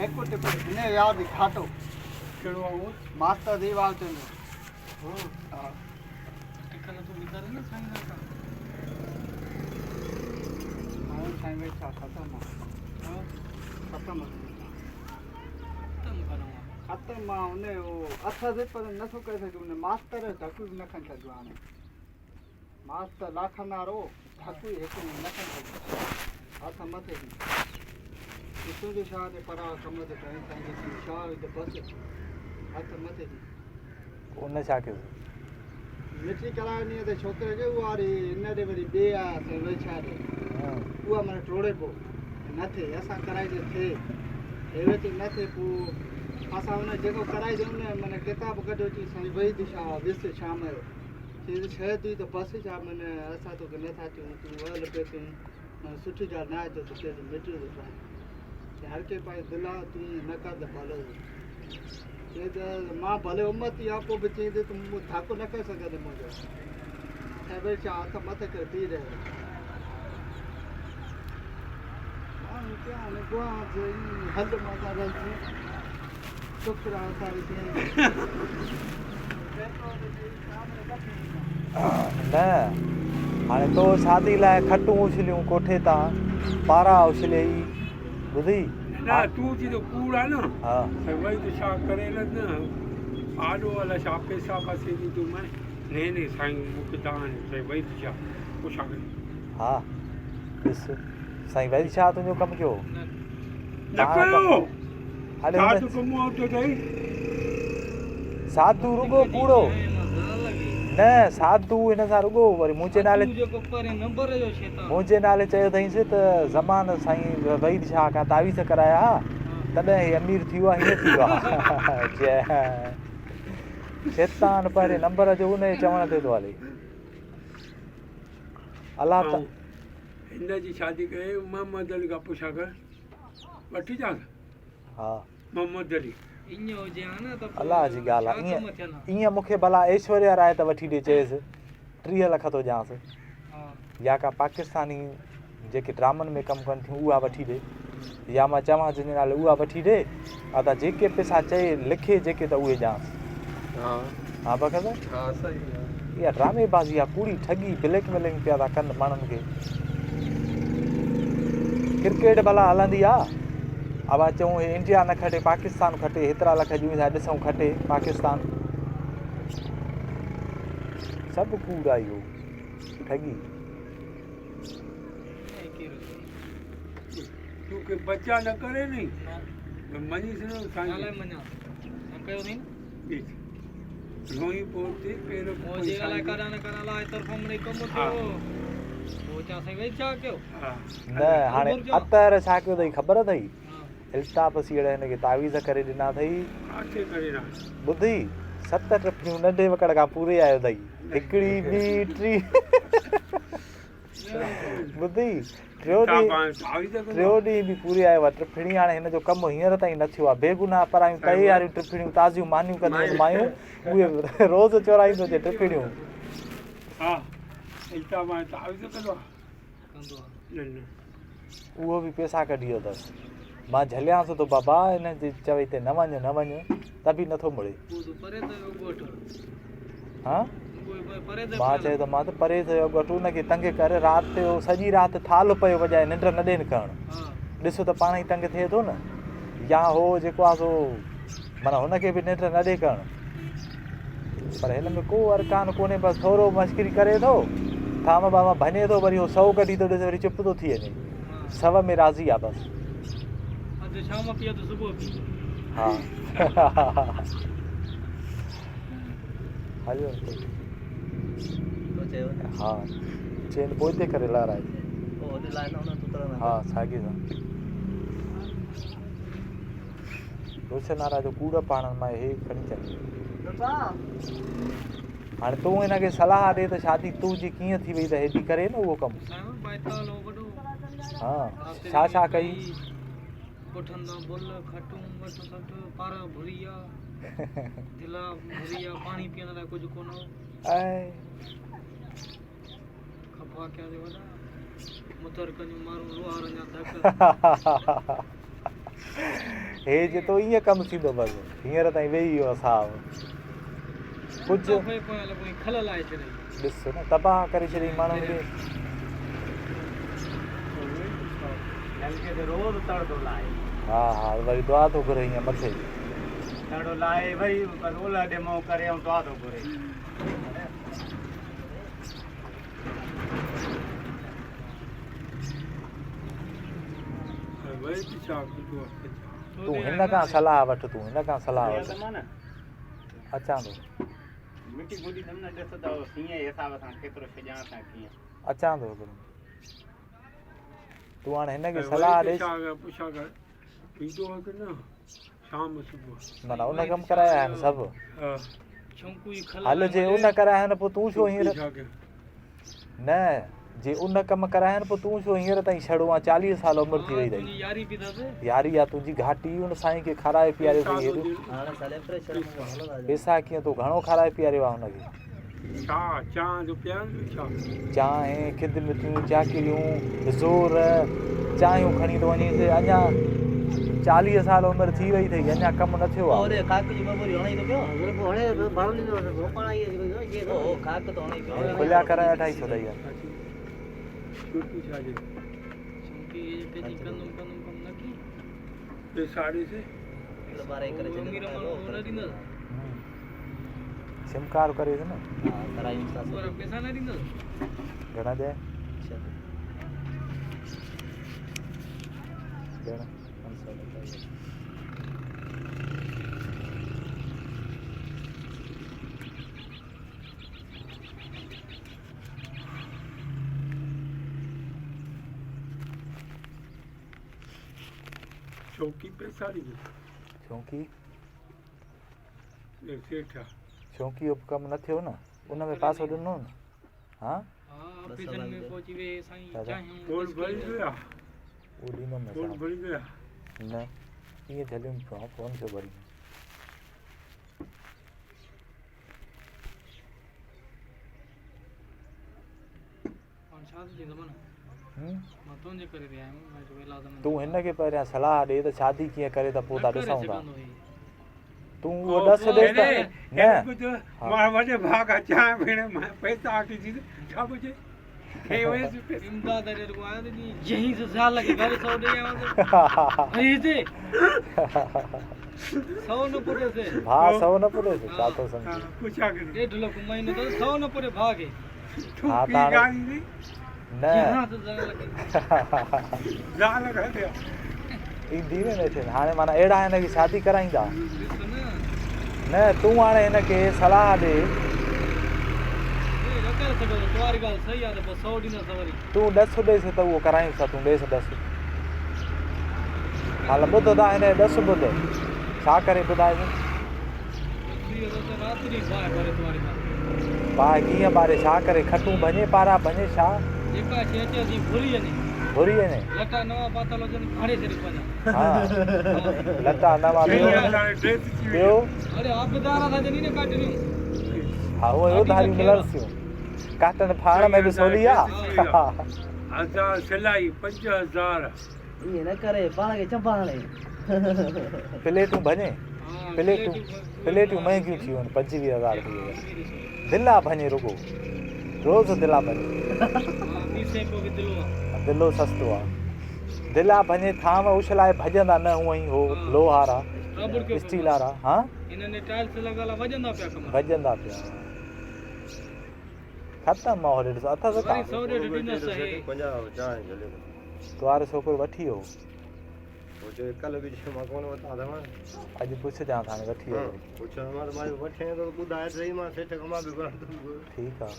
एक को टिप ने यार दिखातो केड़ो आओ मास्टर दीवाल चंद हो हां टिकन तो विचार ना सांग ना हां सांग में छा खत्म हां खत्म तम करो खत्म ने वो अच्छा से पर न तो कह सके ने मास्टर ढकु न खन छडवाने मास्टर लाखनारो ढकु एक न खन हाथ मथे इसो जो शाह ने परा कम दे कहीं सांगे शाह दे बस हाथ मथे उन छा कयो मिट्टी करानी है छोकरे के वो आरी इन दे वरी बे आ से वे छा दे वो मन टोड़े को न थे ऐसा कराई दे थे एवे तो न थे पू असा उन जेको कराई दे ने मने किताब कढो थी साईं वही दिशा विस शाम ये छह दी तो बस जा मने असा तो न था तू वल पे तू सुठी जा ना तो ते मिट्टी दे हर के पास दिला तू न कर दे भलो ये मां भले उम्मत या को बचे दे तुम थाको न कर सके दे मुझे है चाह तो मत कर दी रहे हां क्या ने गोआ जे हद माता रल शुक्र सारी दे न हाणे तो शादी लाइ खटूं उछलियूं कोठे तां पारा उछले ई ॿुधी ना तू जी तो कूड़ा ना हा वही तो छा करे न आडो वाला छा पैसा पासे दी तू मैं ने साईं मुके दान से वही तो छा को छा करे हा ॾिस साईं वरी छा तुंहिंजो कमु कयो न कयो हाणे छा हुन तो कमु तो गई साधू रुगो कूड़ो न साधू हिन सां रुगो वरी मुंहिंजे नाले मुंहिंजे नाले चयो अथईंसि त ज़मानो साईं वहीद शाह खां तावीज़ कराया तॾहिं हे अमीर थी वियो आहे हीअं थी वियो आहे जय शैतान पहिरें नंबर जो उन जे चवण ते थो हले अलाह त हिन जी शादी करे मोहम्मद अली खां पुछा कर वठी जा हा मोहम्मद अली अलाह जी ॻाल्हि आहे ईअं मूंखे भला ऐश्वर्या राय त वठी ॾे चएसि 30 लख थो ॾियांसि या का पाकिस्तानी जेके ड्रामनि में कमु कनि थियूं उहा वठी ॾे या मां चवां तुंहिंजे नाले उहा वठी ॾे त जेके पैसा चए लिखे जेके त उहे ॾियांसि हा बख़बर हां सही इहा ड्रामेबाज़ी आहे कूड़ी ठगी ब्लैकमेलिंग पिया था कनि माण्हुनि खे क्रिकेट भला हलंदी आहे अब चऊं हे इंडिया न खटे पाकिस्तान खटे हेतिरा लख ॾियूं था ॾिसूं खटे पाकिस्तान सभु कूड़ आहे इहो ठगी तू के बच्चा न करे नहीं मनी से साईं कयो नहीं रोई पोते पेरो मोजे वाला करा न करा ला तरफ हमने कम थियो वो चा से वे छा कयो न हाणे अतर छा कयो अथई ख़बर अथई इल्ताफ़ सीड़ हिनखे तावीज़ करे ॾिना अथई आखे करे ना ॿुधी 7 ट्रिपियूं नंढे वकड़ खां पूरे आयो अथई हिकिड़ी ॿी टी ॿुधी टियों ॾींहुं बि पूरे आयो आहे ट्रिफिणी हाणे हिन जो कमु हींअर ताईं न थियो आहे बेगुनाह परायूं तई वारियूं ट्रिफिणियूं ताज़ियूं मानियूं कंदियूं मायूं उहे रोज़ चोराईंदो अचे ट्रिफिणियूं हा इल्ता मां तावीज़ कंदो न उहो बि पैसा कढी वियो अथसि मां झलियांसि थो बाबा हिन जे चवई ते न वञ त बि नथो मुड़े हा मां चयो त मां त परे थियो घटि हुनखे तंग करे राति जो सॼी राति थाल पियो वॼाए निंड न ॾियनि करणु ॾिसो त पाण ई तंग थिए थो न या हो जेको आहे सो माना हुनखे बि निंड न ॾे करणु पर हिन में को अरकान कोन्हे बसि थोरो मश्करी करे थो थाम बाम भञे थो वरी उहो 100 कढी थो ॾिसे वरी चुप थो थी वञे 100 में राज़ी आहे बसि शाम पिया तो सुबह पी हा हलो हा चेन पोइते करे लाराए हा साॻी सां रोशनारा जो कूड़ पाणनि मां हे खणी चङी हाणे तूं हिनखे सलाह ॾे त शादी तुंहिंजी कीअं थी वई त हेॾी करे न उहो कमु हा छा कई कोठंदा बोल खटूं वट सट पारा भरिया दिला भरिया पानी पीने ला कुछ कोनो खपा क्या दे वदा मुतर कन्यू मारू लोहार न्या धक हे जे तो ईअं कमु थींदो बसि हींअर ताईं वेही वियो असां कुझु खलल आहे छॾे ॾिस न तबाह करे छॾी माण्हुनि खे नलके ते रोज़ तड़को लाए हा हा वरी दुआ थो घुरे हीअं मथे तड़ो लाए वरी ओला डेमो करे ऐं दुआ थो घुरे तूं हिन खां सलाह वठ तूं हिन खां सलाह वठ अचां थो मिटी गुडी तमने ॾिस त हीअं हिसाब सां केतिरो छॾियां सां कीअं अचां थो तूं हाणे हिनखे सलाह ॾे शाम सुबुह माना उन कमु कराया आहिनि सभु शंकु ई हल जे उन कराया आहिनि पोइ तूं छो हींअर न जे उन कमु कराया आहिनि पोइ तूं छो हींअर ताईं छड़ो आहे 40 साल उमिरि थी वई अथई यारी बि अथसि यारी आहे तुंहिंजी घाटी उन साईं खे खाराए पीआरियो अथई हेॾो पैसा कीअं तूं घणो खाराए पीआरियो आहे हुनखे चांहि खिदमतियूं चाकिरियूं ज़ोर चांहियूं खणी थो वञीसि अञा 40 साल उमिरि थी वई अथई अञा कमु न थियो आहे खुलिया कराए 2800 ॾेई आहे शिमकार करे न पैसा न ॾींदो घणा ॾे चौकी पैसा ॾींदी छोकी सेठ छोकी जो कमु न थियो न उन में पासो ॾिनो न हा ऑफिसनि में पहुची वे साईं चाहियूं टोल भरी विया उहो ॾींदुमि टोल भरी विया न ईअं झलियूं पियो फोन छो भरी छा थींदो माना मां तुंहिंजे करे रहिया आहियूं तूं हिनखे पहिरियां सलाह ॾे त शादी कीअं करे त पोइ था ॾिसूं था तूं उहो ॾस ॾे त न मां वॾे भाउ खां चांहि भेण पैसा आखी थी छा बुझे इमदाद को आया नी यहीं से साल लगे घर सौ दे आवे से सौ न पुरे से भा सौ न पुरे से छा तो समझी पूछा के 1.5 लाख महीने तो सौ न पुरे भागे हा तू गाड़ी नहीं न जान लगा दे ईंदी में वेठे हाणे माना अहिड़ा हिनखे शादी कराईंदा न तूं हाणे हिनखे सलाह ॾे तुम्हारी ॻाल्हि सही आहे त 100 ॾींदा सवारी तूं ॾस ॾेसि त उहो करायूं था तूं ॾेसि ॾस हाल ॿुध त हिन ॾस ॿुध छा करे ॿुधाइजे पाए कीअं ॿारे छा करे खटूं भञे पारा भञे छा जेका शइ अचे थी भुली वञे भुरी वञे लटा नवा पातल हुजनि फाड़े छॾे पंहिंजा हा लटा नवा ॿियो अरे आपदारा था जनी ने काटनियूं हा उहो धारियूं मिलंदियूं काटन फाड़ में बि सोली आहे 1000 सिलाई 5000 ये न करे पाण खे चंपाणे प्लेटूं भञे प्लेटूं महांगियूं थी वञनि 25,000 थी वञनि दिला भञे रुगो रोज़ दिला भञे दिलो सस्तो आहे दिला भञे थाम उछलाए भॼंदा न हूअं ई हो लोहारा स्टील वारा हा इन्हनि टाइल्स लॻल वॼंदा पिया कम भॼंदा पिया ख़तम माहौल ॾिस अथसि का तुआरे छोकिरो वठी वियो अॼु पुछजां हाणे वठी वियो ठीकु आहे